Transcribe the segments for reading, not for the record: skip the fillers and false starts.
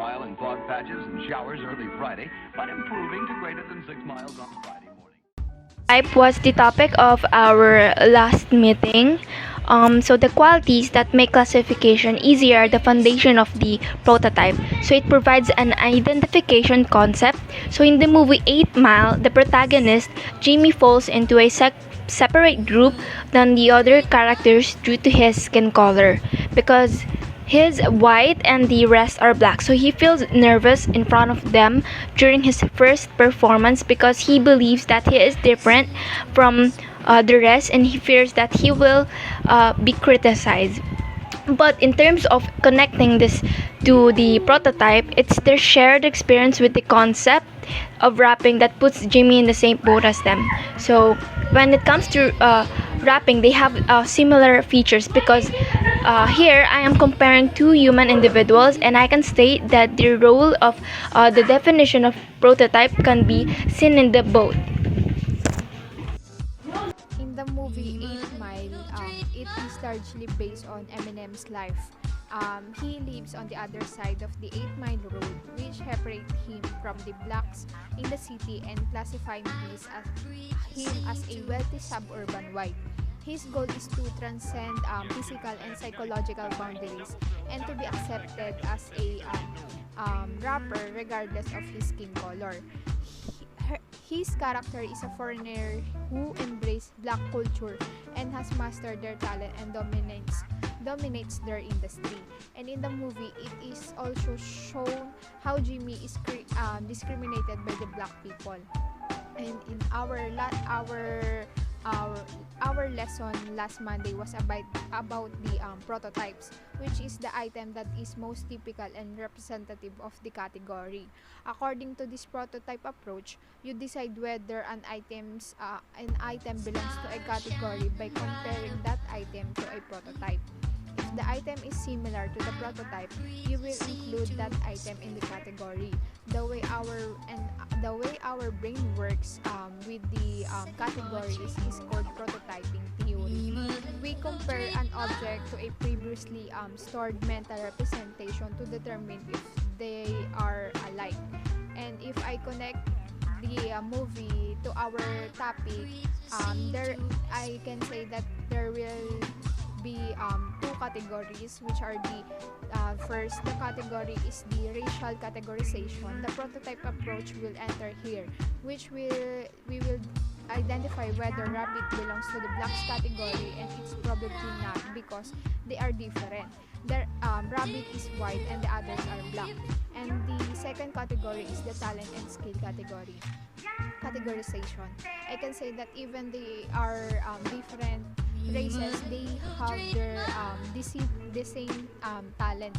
mile in fog patches and showers early Friday, but improving to greater than 6 miles on Friday morning. Type was the topic of our last meeting. So the qualities that make classification easier are the foundation of the prototype. So it provides an identification concept. So in the movie 8 Mile, the protagonist, Jimmy, falls into a separate group than the other characters due to his skin color because he's white and the rest are black. So he feels nervous in front of them during his first performance because he believes that he is different from the rest and he fears that he will be criticized. But in terms of connecting this to the prototype, it's their shared experience with the concept of rapping that puts Jimmy in the same boat as them. So when it comes to rapping, they have similar features because here I am comparing two human individuals, and I can state that the role of the definition of prototype can be seen in the both. In the movie 8 Mile, it is largely based on Eminem's life. He lives on the other side of the 8 Mile Road, which separate him from the blacks in the city and classify him as a wealthy suburban white. His goal is to transcend physical and psychological boundaries and to be accepted as a rapper regardless of his skin color. His character is a foreigner who embraces black culture and has mastered their talent and dominates their industry. And in the movie, it is also shown how Jimmy is discriminated by the black people. And in our lesson last Monday was about the prototypes, which is the item that is most typical and representative of the category. According to this prototype approach, you decide whether an item belongs to a category by comparing that item to a prototype. If the item is similar to the prototype, you will include that item in the category. The way our brain works with the categories is called prototyping theory. We compare an object to a previously stored mental representation to determine if they are alike. And if I connect the movie to our topic, there I can say that there will be two categories, which are the category is the racial categorization. The prototype approach will enter here, which we will identify whether rabbit belongs to the blacks category, and it's probably not because they are different. The rabbit is white and the others are black. And the second category is the talent and skill categorization. I can say that even they are different races, they have the same talent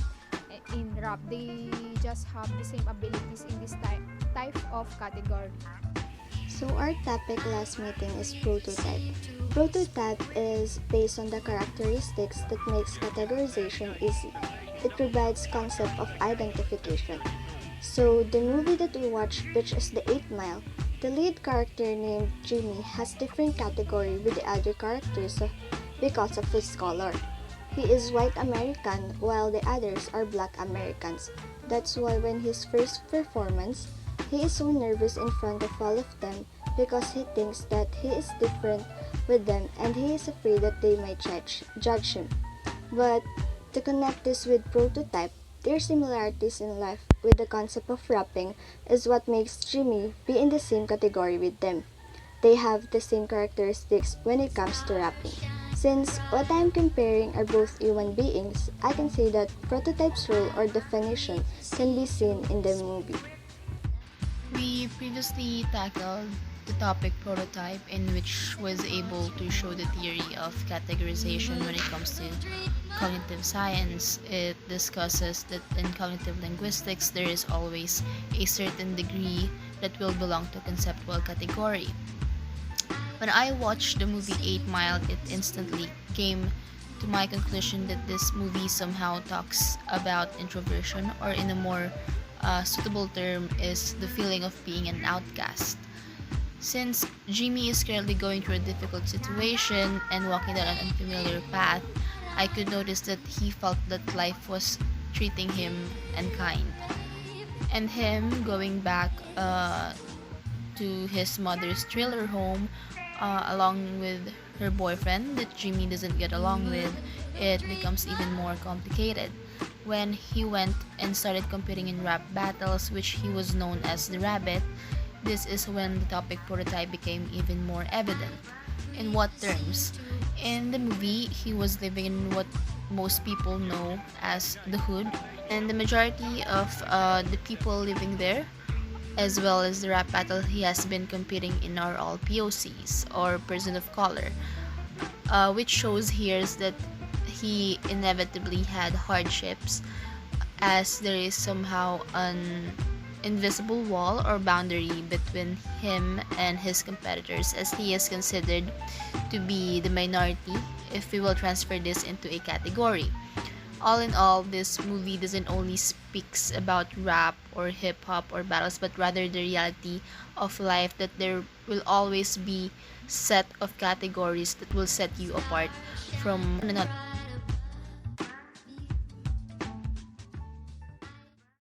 in rap. They just have the same abilities in this type of category. So our topic last meeting is prototype. Prototype is based on the characteristics that makes categorization easy. It provides concept of identification. So the movie that we watched, which is the 8 Mile, the lead character named Jimmy has different category with the other characters because of his color. He is white American while the others are black Americans. That's why when his first performance, he is so nervous in front of all of them because he thinks that he is different with them and he is afraid that they might judge him. But to connect this with prototype, their similarities in life with the concept of rapping is what makes Jimmy be in the same category with them. They have the same characteristics when it comes to rapping. Since what I am comparing are both human beings, I can say that prototype's role or definition can be seen in the movie. We previously tackled the topic prototype, in which was able to show the theory of categorization when it comes to cognitive science. It discusses that in cognitive linguistics there is always a certain degree that will belong to conceptual category. When I watched the movie 8 Mile, it instantly came to my conclusion that this movie somehow talks about introversion, or in a more suitable term is the feeling of being an outcast. Since Jimmy is currently going through a difficult situation and walking down an unfamiliar path, I could notice that he felt that life was treating him unkind. and him going back to his mother's trailer home along with her boyfriend that Jimmy doesn't get along with, it becomes even more complicated. When he went and started competing in rap battles, which he was known as the Rabbit, this is when the topic prototype became even more evident. In what terms? In the movie, he was living in what most people know as the hood, and the majority of the people living there, as well as the rap battle he has been competing in, are all POCs or person of color, which shows here is that he inevitably had hardships, as there is somehow an invisible wall or boundary between him and his competitors, as he is considered to be the minority if we will transfer this into a category. All in all, this movie doesn't only speaks about rap or hip hop or battles, but rather the reality of life, that there will always be set of categories that will set you apart from one another.